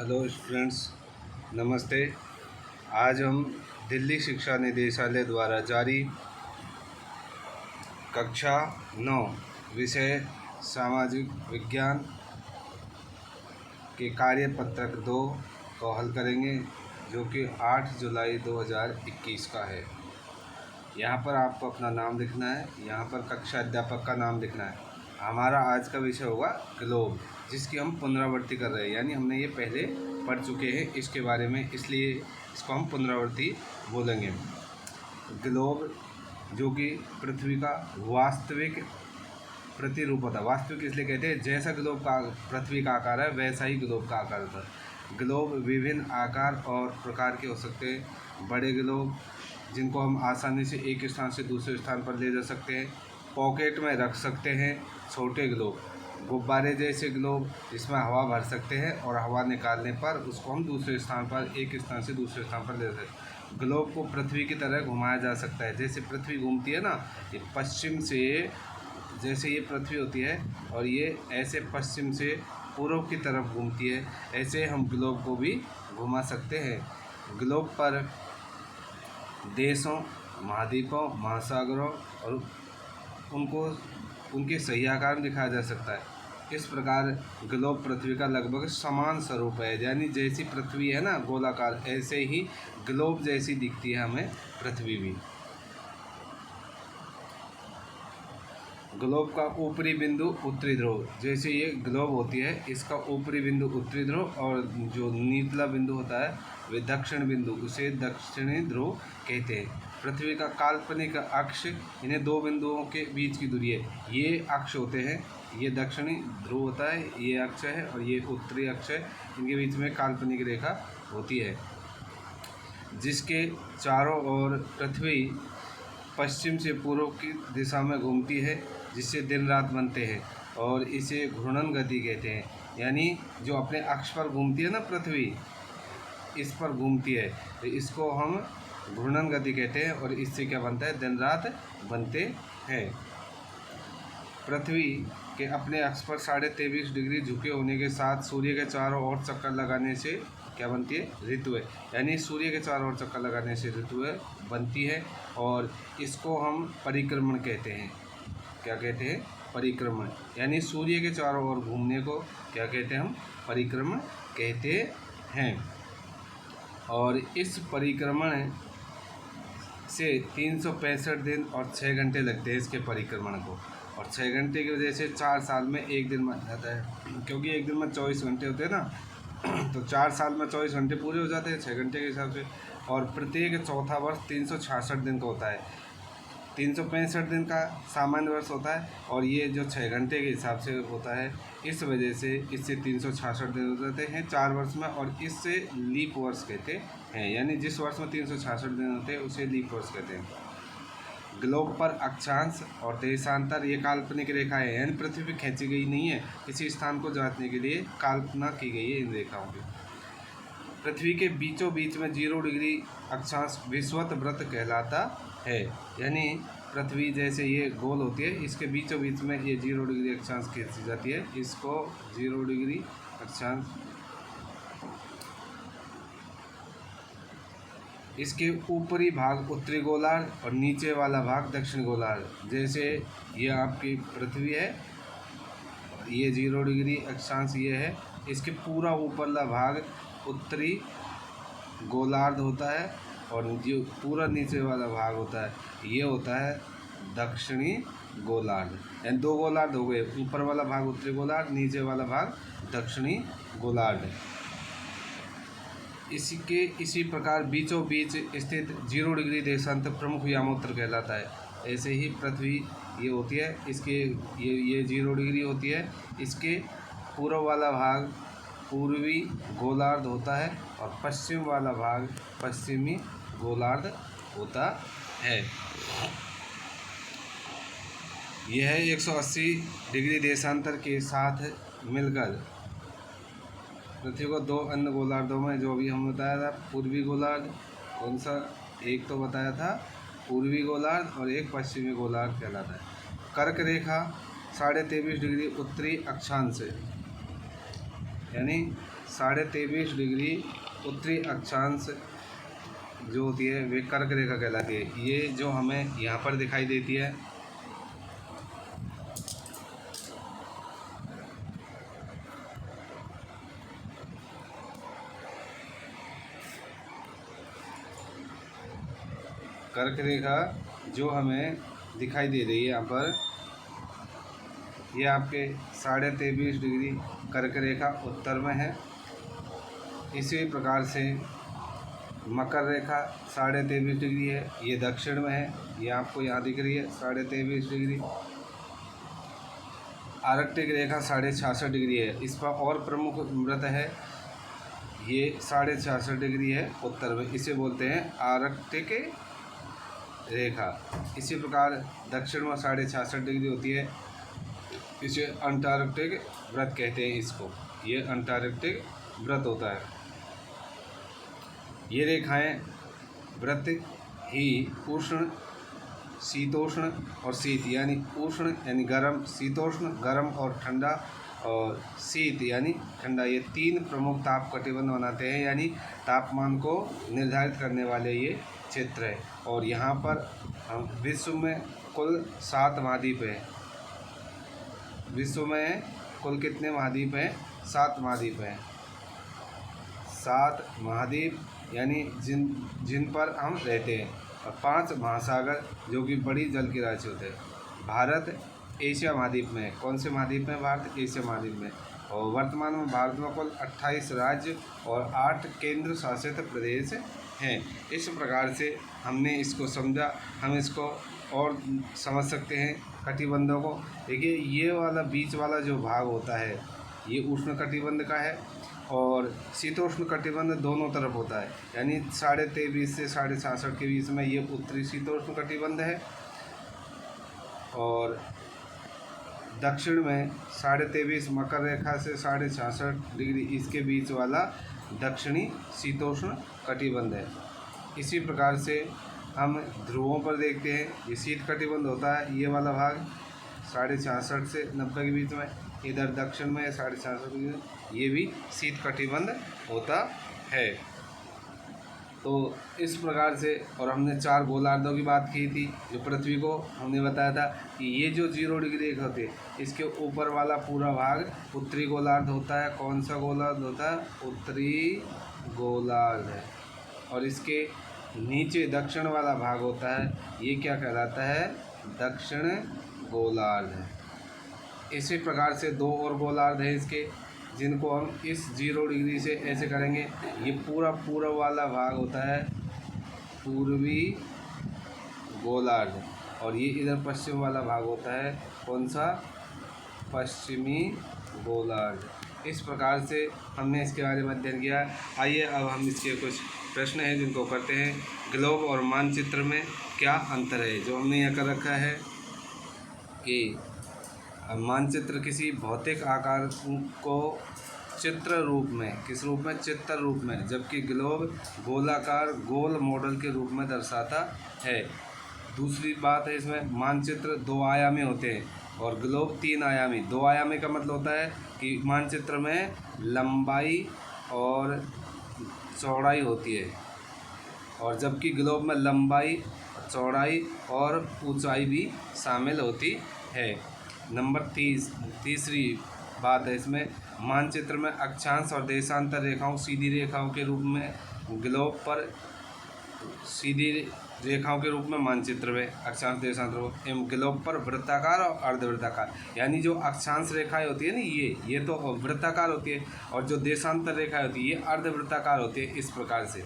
Hello students, नमस्ते। आज हम दिल्ली शिक्षा निदेशालय द्वारा जारी कक्षा 9 विषय सामाजिक विज्ञान के कार्यपत्रक 2 को हल करेंगे, जो कि 8 जुलाई 2021 का है। यहाँ पर आपको अपना नाम लिखना है, यहाँ पर कक्षा अध्यापक का नाम लिखना है। हमारा आज का विषय होगा ग्लोब, जिसकी हम पुनरावृत्ति कर रहे हैं, यानी हमने ये पहले पढ़ चुके हैं इसके बारे में, इसलिए इसको हम पुनरावृत्ति बोलेंगे। ग्लोब जो कि पृथ्वी का वास्तविक प्रतिरूप होता है। वास्तविक इसलिए कहते हैं, जैसा ग्लोब का पृथ्वी का आकार है वैसा ही ग्लोब का आकार होता है। ग्लोब विभिन्न आकार और प्रकार के हो सकते हैं। बड़े ग्लोब जिनको हम आसानी से एक स्थान से दूसरे स्थान पर ले जा सकते हैं, पॉकेट में रख सकते हैं। छोटे ग्लोब गुब्बारे जैसे ग्लोब, इसमें हवा भर सकते हैं और हवा निकालने पर उसको हम दूसरे स्थान पर, एक स्थान से दूसरे स्थान पर ले सकते हैं। ग्लोब को पृथ्वी की तरह घुमाया जा सकता है, जैसे पृथ्वी घूमती है ना, ये पश्चिम से, जैसे ये पृथ्वी होती है और ये ऐसे पश्चिम से पूर्व की तरफ घूमती है, ऐसे हम ग्लोब को भी घुमा सकते हैं। ग्लोब पर देशों, महाद्वीपों, महासागरों और उनके सही आकार में दिखाया जा सकता है। इस प्रकार ग्लोब पृथ्वी का लगभग समान स्वरूप है, यानी जैसी पृथ्वी है ना गोलाकार, ऐसे ही ग्लोब जैसी दिखती है हमें पृथ्वी भी। ग्लोब का ऊपरी बिंदु उत्तरी ध्रुव, जैसे ये ग्लोब होती है, इसका ऊपरी बिंदु उत्तरी ध्रुव और जो निचला बिंदु होता है वे दक्षिण बिंदु, उसे दक्षिणी ध्रुव कहते हैं। पृथ्वी का काल्पनिक अक्ष, इन्हें दो बिंदुओं के बीच की दूरी है, ये अक्ष होते हैं। ये दक्षिणी ध्रुव होता है, ये अक्ष है, और ये उत्तरी अक्ष है। इनके बीच में काल्पनिक रेखा होती है, जिसके चारों ओर पृथ्वी पश्चिम से पूर्व की दिशा में घूमती है, जिससे दिन रात बनते हैं, और इसे घूर्णन गति कहते हैं। यानी जो अपने अक्ष पर घूमती है ना पृथ्वी, इस पर घूमती है, तो इसको हम घूर्णन गति कहते हैं, और इससे क्या बनता है, दिन रात बनते हैं। पृथ्वी के अपने अक्ष पर 23.5 डिग्री झुके होने के साथ सूर्य के चारों ओर चक्कर लगाने से क्या बनती है, ऋतुएं। यानी सूर्य के चारों ओर चक्कर लगाने से ऋतुएं बनती है, और इसको हम परिक्रमण कहते हैं। क्या कहते हैं, परिक्रमण। यानी सूर्य के चारों ओर घूमने को क्या कहते हैं, हम परिक्रमण कहते हैं। और इस परिक्रमण से 365 दिन और 6 घंटे लगते हैं इसके परिक्रमण को, और 6 घंटे की वजह से 4 साल में एक दिन बन जाता है, क्योंकि एक दिन में 24 घंटे होते हैं ना, तो 4 साल में 24 घंटे पूरे हो जाते हैं 6 घंटे के हिसाब से। और प्रत्येक चौथा वर्ष 366 दिन का होता है। 365 दिन का सामान्य वर्ष होता है, और ये जो 6 घंटे के हिसाब से होता है, इस वजह से इससे 366 दिन हो जाते हैं 4 वर्ष में, और इससे लीप वर्ष कहते हैं। यानी जिस वर्ष में 366 दिन होते हैं उसे लीप वर्ष कहते हैं। ग्लोब पर अक्षांश और देशांतर ये काल्पनिक रेखाएं हैं, यानी पृथ्वी पर खींची गई नहीं है, किसी स्थान को जांचने के लिए कल्पना की गई है इन रेखाओं की। पृथ्वी के बीचों बीच में 0 डिग्री अक्षांश विषुवत वृत्त कहलाता है। यानी पृथ्वी जैसे ये गोल होती है, इसके बीचों बीच में ये 0 डिग्री अक्षांश खींची जाती है, इसको 0 डिग्री अक्षांश। इसके ऊपरी भाग उत्तरी गोलार्ध और नीचे वाला भाग दक्षिण गोलार्ध। जैसे ये आपकी पृथ्वी है, ये 0 डिग्री अक्षांश ये है, इसके पूरा ऊपरला भाग उत्तरी गोलार्ध होता है, और जो पूरा नीचे वाला भाग होता है ये होता है दक्षिणी गोलार्ध। यानी 2 गोलार्ध हो गए, ऊपर वाला भाग उत्तरी गोलार्ध, नीचे वाला भाग दक्षिणी गोलार्ध। इसी प्रकार बीचों बीच स्थित 0 डिग्री देशांतर प्रमुख यामोत्तर कहलाता है। ऐसे ही पृथ्वी ये होती है, इसके ये 0 डिग्री होती है, इसके पूर्व वाला भाग पूर्वी गोलार्ध होता है, और पश्चिम वाला भाग पश्चिमी गोलार्ध होता है। यह 180 डिग्री देशांतर के साथ मिलकर पृथ्वी को 2 अन्य गोलार्धों में, जो भी हमने बताया था, पूर्वी गोलार्ध, कौन सा, एक तो बताया था पूर्वी गोलार्ध, और एक पश्चिमी गोलार्ध कहलाता है। कर्क रेखा 23.5 डिग्री उत्तरी अक्षांश, यानी 23.5 डिग्री उत्तरी अक्षांश जो होती है वे कर्क रेखा कहलाती है। ये जो हमें यहाँ पर दिखाई देती है कर्क रेखा जो हमें दिखाई दे रही है यहाँ पर, ये आपके 23.5 डिग्री कर्क रेखा उत्तर में है। इसी प्रकार से मकर रेखा 23.5 डिग्री है, ये दक्षिण में है, ये आपको यहाँ दिख रही है 23.5 डिग्री। आर्कटिक रेखा 66.5 डिग्री है, इस पर और प्रमुख व्रत है, ये 66.5 डिग्री है उत्तर में, इसे बोलते हैं आर्कटिक रेखा। इसी प्रकार दक्षिण में 66.5 डिग्री होती है, इसे अंटार्कटिक व्रत कहते हैं इसको, ये अंटार्कटिक व्रत होता है। ये रेखाएं व्रत ही उष्ण, शीतोष्ण और शीत यानी उष्ण यानी गर्म, शीतोष्ण गर्म और ठंडा, और शीत यानी ठंडा, ये 3 प्रमुख ताप कटिबंध बनाते हैं, यानी तापमान को निर्धारित करने वाले ये क्षेत्र है। और यहाँ पर हम विश्व में कुल 7 महाद्वीप हैं। विश्व में कुल कितने महाद्वीप हैं? 7 महाद्वीप हैं। 7 महाद्वीप यानी जिन पर हम रहते हैं, और 5 महासागर जो कि बड़ी जल की राशि होते हैं। भारत एशिया महाद्वीप में है। कौन से महाद्वीप में? भारत एशिया महाद्वीप में। और वर्तमान में भारत में कुल 28 राज्य और 8 केंद्र शासित प्रदेश हैं। इस प्रकार से हमने इसको समझा, हम इसको और समझ सकते हैं कटिबंधों को। देखिए ये वाला बीच वाला जो भाग होता है ये उष्ण कटिबंध का है, और शीतोष्ण कटिबंध दोनों तरफ होता है, यानी 23.5 से 66.5 के बीच में ये उत्तरी शीतोष्ण कटिबंध है, और दक्षिण में 23.5 मकर रेखा से 66.5 डिग्री इसके बीच वाला दक्षिणी शीतोष्ण कटिबंध है। इसी प्रकार से हम ध्रुवों पर देखते हैं, ये शीत कटिबंध होता है, ये वाला भाग 66.5 से 90 के बीच में, इधर दक्षिण में 66.5 डिग्री, ये भी शीत कटिबंध होता है। तो इस प्रकार से, और हमने 4 गोलार्धों की बात की थी, जो पृथ्वी को हमने बताया था कि ये जो 0 डिग्री रेखा होती है इसके ऊपर वाला पूरा भाग उत्तरी गोलार्ध होता है। कौन सा गोलार्ध होता है? उत्तरी गोलार्ध है। और इसके नीचे दक्षिण वाला भाग होता है, ये क्या कहलाता है? दक्षिण गोलार्ध है। इसी प्रकार से 2 और गोलार्ध हैं इसके, जिनको हम इस 0 डिग्री से ऐसे करेंगे। ये पूरा पूर्व वाला भाग होता है पूर्वी गोलार्ध, और ये इधर पश्चिम वाला भाग होता है कौन सा? पश्चिमी गोलार्ध। इस प्रकार से हमने इसके बारे में अध्ययन किया। आइए अब हम इसके कुछ प्रश्न हैं जिनको करते हैं। ग्लोब और मानचित्र में क्या अंतर है? जो हमने यहाँ कर रखा है कि मानचित्र किसी भौतिक आकार को चित्र रूप में, किस रूप में? चित्र रूप में, जबकि ग्लोब गोलाकार गोल मॉडल के रूप में दर्शाता है। दूसरी बात है इसमें, मानचित्र 2 आयामी होते हैं और ग्लोब 3 आयामी। 2 आयामी का मतलब होता है कि मानचित्र में लंबाई और चौड़ाई होती है, और जबकि ग्लोब में लंबाई, चौड़ाई और ऊंचाई भी शामिल होती है। नंबर 30 बात है इसमें, मानचित्र में अक्षांश और देशांतर रेखाओं सीधी रेखाओं के रूप में, ग्लोब पर सीधी रेखाओं के रूप में मानचित्र में अक्षांश देशांतर एवं ग्लोब पर वृत्ताकार और अर्धवृत्ताकार। यानी जो अक्षांश रेखाएं होती है ना, ये तो वृत्ताकार होती है, और जो देशांतर रेखाएं होती है ये अर्धवृत्ताकार होती है। इस प्रकार से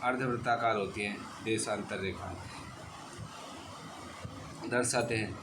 अर्धवृत्ताकार होती हैं देशांतर रेखाएं, दर्शाते हैं।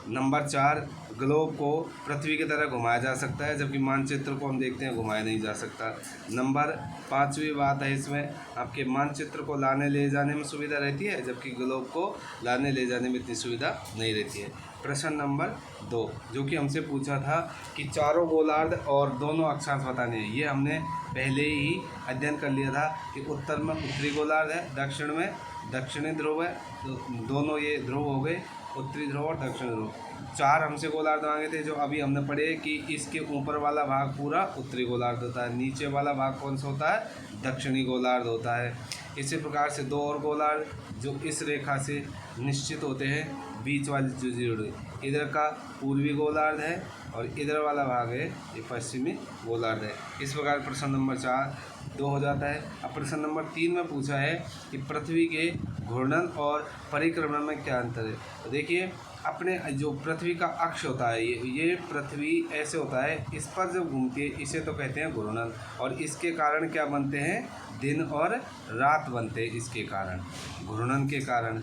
नंबर 4, ग्लोब को पृथ्वी की तरह घुमाया जा सकता है, जबकि मानचित्र को हम देखते हैं घुमाया नहीं जा सकता। नंबर 5वीं बात है इसमें, आपके मानचित्र को लाने ले जाने में सुविधा रहती है, जबकि ग्लोब को लाने ले जाने में इतनी सुविधा नहीं रहती है। प्रश्न नंबर 2 जो कि हमसे पूछा था कि चारों गोलार्ध और दोनों अक्षांश बताने हैं, ये हमने पहले ही अध्ययन कर लिया था कि उत्तर में उत्तरी गोलार्ध है, दक्षिण में दक्षिणी ध्रुव है, तो दोनों ये ध्रुव हो गए। उत्तरी ध्रुव और दक्षिण ध्रुव। 4 हमसे गोलार्ध मांगे थे जो अभी हमने पढ़े कि इसके ऊपर वाला भाग पूरा उत्तरी गोलार्ध होता है, नीचे वाला भाग कौन सा होता है, दक्षिणी गोलार्ध होता है। इसी प्रकार से 2 और गोलार्ध जो इस रेखा से निश्चित होते हैं, बीच वाली जो जीरो, इधर का पूर्वी गोलार्ध है और इधर वाला भाग है ये पश्चिमी गोलार्ध है। इस प्रकार प्रश्न नंबर 4 2 हो जाता है। अब प्रश्न नंबर 3 में पूछा है कि पृथ्वी के घूर्णन और परिक्रमण में क्या अंतर है। तो देखिए, अपने जो पृथ्वी का अक्ष होता है, ये पृथ्वी ऐसे होता है, इस पर जब घूमती है इसे तो कहते हैं घूर्णन, और इसके कारण क्या बनते हैं, दिन और रात बनते हैं। इसके कारण घूर्णन के कारण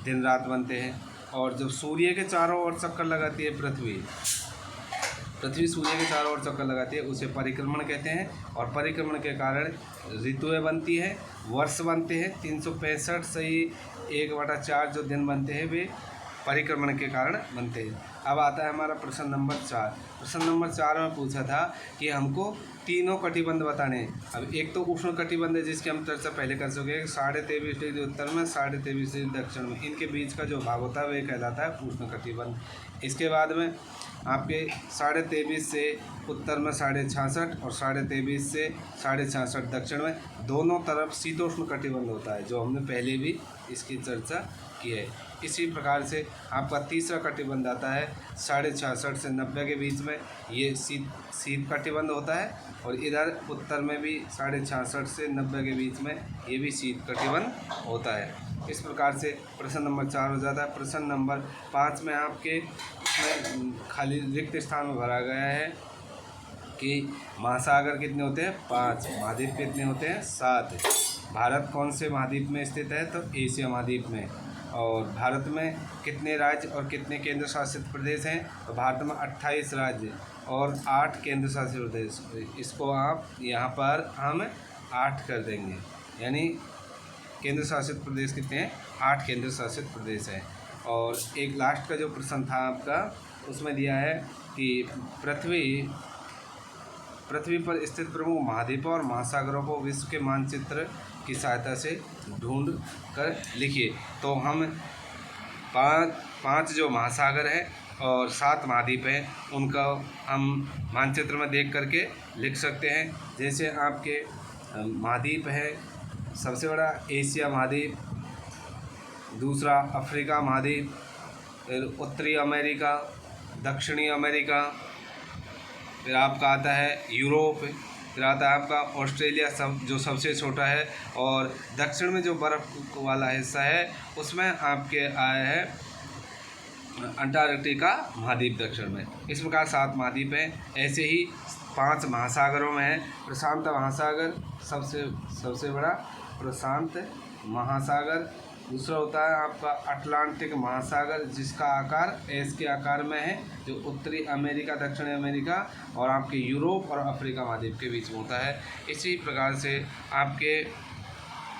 दिन रात बनते हैं। और जब सूर्य के चारों ओर चक्कर लगाती है पृथ्वी सूर्य के चारों ओर चक्कर लगाती है उसे परिक्रमण कहते हैं। और परिक्रमण के कारण ऋतुएं बनती हैं, वर्ष बनते हैं। 365 से ही 1/4 जो दिन बनते हैं वे परिक्रमण के कारण बनते हैं। अब आता है हमारा प्रश्न नंबर 4। प्रश्न नंबर 4 में पूछा था कि हमको तीनों कटिबंध बताने हैं। अब एक तो उष्ण कटिबंध है जिसकी हम चर्चा पहले कर चुके हैं, 23.5 डिग्री उत्तर में, 23.5 डिग्री दक्षिण में, इनके बीच का जो भाग होता है वह कहलाता है उष्ण कटिबंध। इसके बाद में आपके 23.5 से उत्तर में 66.5 और 23.5 से 66.5 दक्षिण में, दोनों तरफ शीतोष्ण कटिबंध होता है, जो हमने पहले भी इसकी चर्चा की है। इसी प्रकार से आपका तीसरा कटिबंध आता है 66.5 से 90 के बीच में, ये शीत कटिबंध होता है। और इधर उत्तर में भी 66.5 से 90 के बीच में ये भी शीत कटिबंध होता है। इस प्रकार से प्रश्न नंबर 4 हो जाता है। प्रश्न नंबर 5 में आपके इसमें खाली रिक्त स्थान में भरा गया है कि महासागर कितने होते हैं, 5, महाद्वीप कितने होते हैं, 7। भारत कौन से महाद्वीप में स्थित है, तो एशिया महाद्वीप में। और भारत में कितने राज्य और कितने केंद्र शासित प्रदेश हैं, तो भारत में 28 राज्य और 8 केंद्र शासित प्रदेश। इसको आप यहाँ पर हम 8 कर देंगे, यानी केंद्र शासित प्रदेश कितने हैं, 8 केंद्र शासित प्रदेश हैं। और एक लास्ट का जो प्रश्न था आपका, उसमें दिया है कि पृथ्वी पर स्थित प्रमुख महाद्वीपों और महासागरों को विश्व के मानचित्र की सहायता से ढूंढ कर लिखिए। तो हम 5 जो महासागर हैं और 7 महाद्वीप हैं, उनका हम मानचित्र में देख करके लिख सकते हैं। जैसे आपके महाद्वीप है, सबसे बड़ा एशिया महाद्वीप, दूसरा अफ्रीका महाद्वीप, फिर उत्तरी अमेरिका, दक्षिणी अमेरिका, फिर आपका आता है यूरोप, फिर आता है आपका ऑस्ट्रेलिया, जो सबसे छोटा है। और दक्षिण में जो बर्फ़ वाला हिस्सा है उसमें आपके आया है अंटार्कटिका महाद्वीप दक्षिण में। इस प्रकार 7 महाद्वीप हैं। ऐसे ही 5 महासागरों में है प्रशांत महासागर, सबसे बड़ा प्रशांत महासागर। दूसरा होता है आपका अटलांटिक महासागर, जिसका आकार एस के आकार में है, जो उत्तरी अमेरिका, दक्षिणी अमेरिका और आपके यूरोप और अफ्रीका महाद्वीप के बीच में होता है। इसी प्रकार से आपके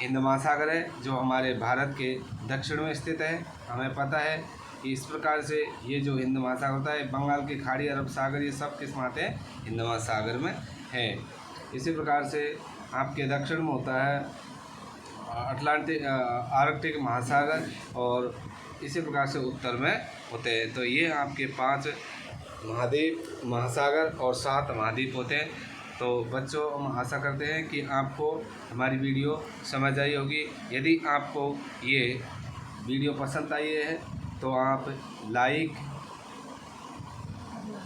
हिंद महासागर है, जो हमारे भारत के दक्षिण में स्थित है। हमें पता है कि इस प्रकार से ये जो हिंद महासागर होता है, बंगाल की खाड़ी, अरब सागर, ये सब किस में आते हैं, हिंद महासागर में है। इसी प्रकार से आपके दक्षिण में होता है आर्कटिक महासागर, और इसी प्रकार से उत्तर में होते हैं। तो ये आपके 5 महाद्वीप, महासागर और 7 महाद्वीप होते हैं। तो बच्चों, हम आशा करते हैं कि आपको हमारी वीडियो समझ आई होगी। यदि आपको ये वीडियो पसंद आई है तो आप लाइक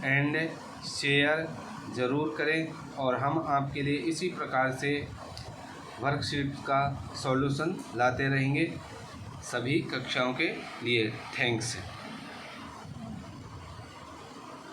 एंड शेयर ज़रूर करें, और हम आपके लिए इसी प्रकार से वर्कशीट का सॉल्यूशन लाते रहेंगे सभी कक्षाओं के लिए। थैंक्स।